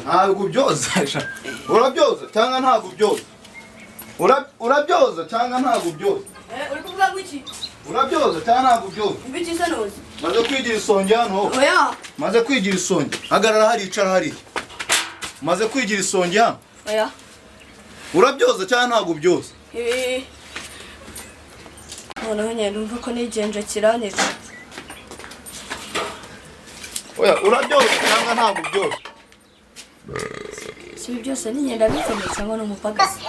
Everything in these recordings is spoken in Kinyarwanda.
ntabwo byoza urabyoza cyangwa ntabwo byoza urabyoza cyangwa ntabwo byoza uri kuvuga ngo iki urabyoza cyangwa ntabwo byoza ibiki se noze maze kwigira isonge hano oya maze kwigira isonge hagarara hari icara hari maze kwigira isonge hano oya urabyoza cyangwa ntabwo byoza noneho nyine numva ko nigenje kiranira oya urabyoza cyangwa ntabwo byoza si byose ni ngenda bikomeye cyangwa n'umupagasi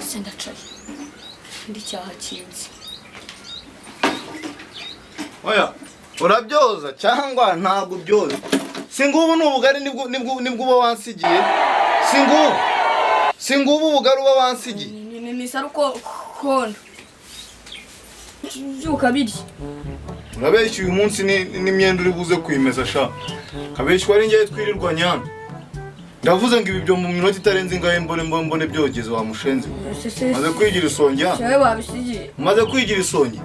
se ndacaye ndi cyaha kinzi oya urabyoza cyangwa ntabwo byoza singubu n'ubugari nibwo uba wansigiye singubu ubugari uba wansigiye ni saruko kondo byuka biri urabeshya uyu munsi n'imyenda uri buze kwimeza sha kabeshya ari ngiye twirirwa nyana ndavuze ngo ibi byo mu minota itarenze ingahe mbone byogeze wa mushenzi maze kwigira isonge cyawe babisigiye maze kwigira isonge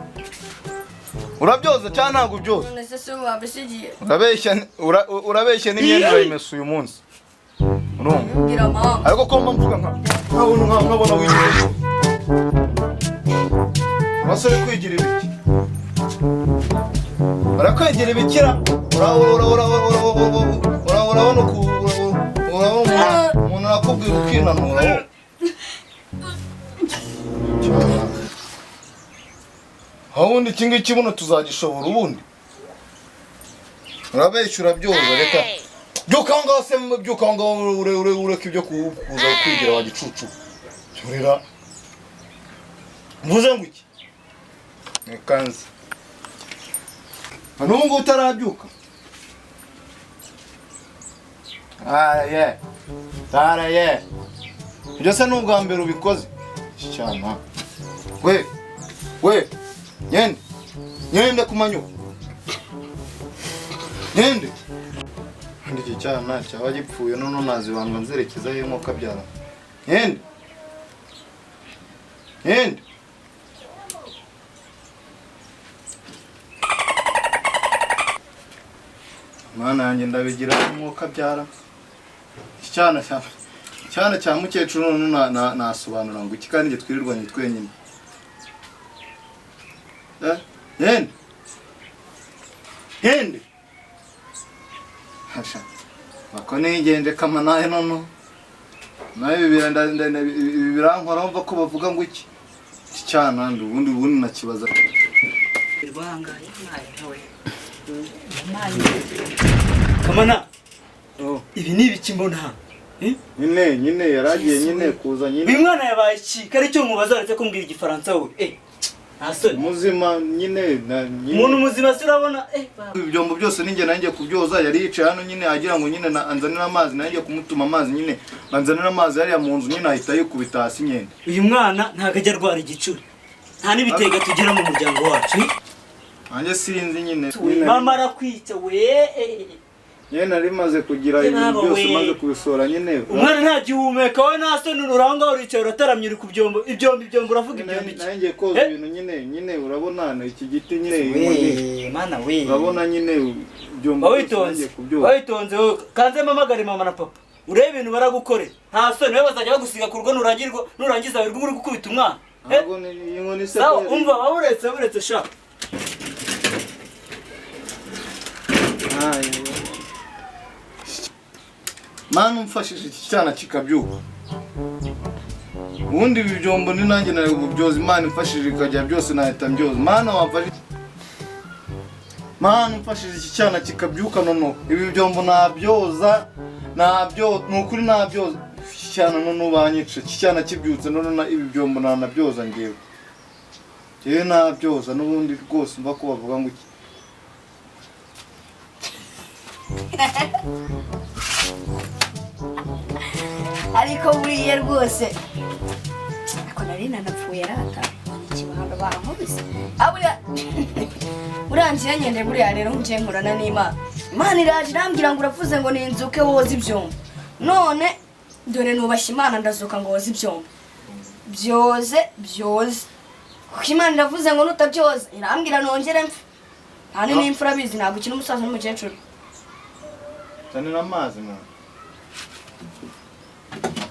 urabyoza cyangwa ntabwo byoza nese se babisigiye urabeshya n'imyenda urayimesa uyu munsi ngira mama ariko ko mvuga nkabona wigira basore kwigira ibiki barakwegera ibikira urabona umuntu arakubwira ukinanura aho ubundi iki ngiki buno tuzagishobora ubundi urabeshya urabyoza reka byuka aho ngaho se byuka aho ngaho ureka ibyo kuza kwigira wa gicucu cyurira mvuze ngo iki nekanze n'ubu ngubu utarabyuka taraye ibyo se n'ubwa mbere ubikoze cyana we nyende kumanyuka nyende iki cyana cyaba gipfuye none nazibanga nzerekeza he nk'uko abyara nyende mana yanjye ndabigira nk'uko abyara icyana cya mukecuru none nasobanura ngo iki kandi njye twirirwanye twenyine Hende hasha bako nigenje kama naye nono naye birankora umva ko bavuga ngo iki cyana ubundi nakibaza irwangaye nawe kamana ibi ni ibiki mbona nyine yaragiye nyine kuza nyine uyu mwana yabaye iki kare cyo mubaza aretse kumbwira igifaransa we ntasoni muzima nyine umuntu muzima sirabona ibyombo byose ninjye nanjye kubyoza yari yicaye hano nyine agira ngo nyine anzanira amazi nanjye kumutuma amazi nyine anzanira amazi yari mu nzu nyine ahita yikubita hasi nyine uyu mwana ntago ajya arwara igicuri nta n'ibitega tugira mu muryango wacu nanjye sinzi nyine mama arakwica we nyine nari maze kugira ibintu byose maze kubisora nyine umwana ntagihumeka we nasoni uranga uricaye urataramye uri ku byombo ibyombo uravuga ibyombo iki nanjye koza ibintu nyine urabona iki giti nyine mana we urabona nyine ibyombo wabitonze kanze mamagare mama na papa urebe ibintu baragukorera nta soni we bazajya bagusiga ku rugo nurangiza wirwa uri gukubita umwana sawa umva waburetse sha mana umfashije iki cyana kikabyuka ubundi ibi byombo ni nanjye nari kubyoza imana imfashije ikajya byose nahita mbyoza mana wamfashije mana umfashije iki cyana kikabyuka nono ibi byombo nabyoza ni ukuri nabyoza iki cyana nono banyica iki cyana kibyutse nono ibi byombo nanabyoza ngewe nabyoza n'ubundi rwose mva ko bavuga ngo iki ariko buriye rwose ariko nari nanapfuye rata ikibahanga bankubise burangiye nyende buriya rero ngiye nkorana n'Imana Imana iraje irambwira ngo uravuze ngo ninzuke woza ibyombo none dore nubashye Imana ndazuka ngo woza ibyombo byoze kuko Imana iravuze ngo nutabyoza irambwira nongere mfe Hani n'imfura bizi ntabwo ukina umusaza n'umukecuru. Zanira amazi mwana.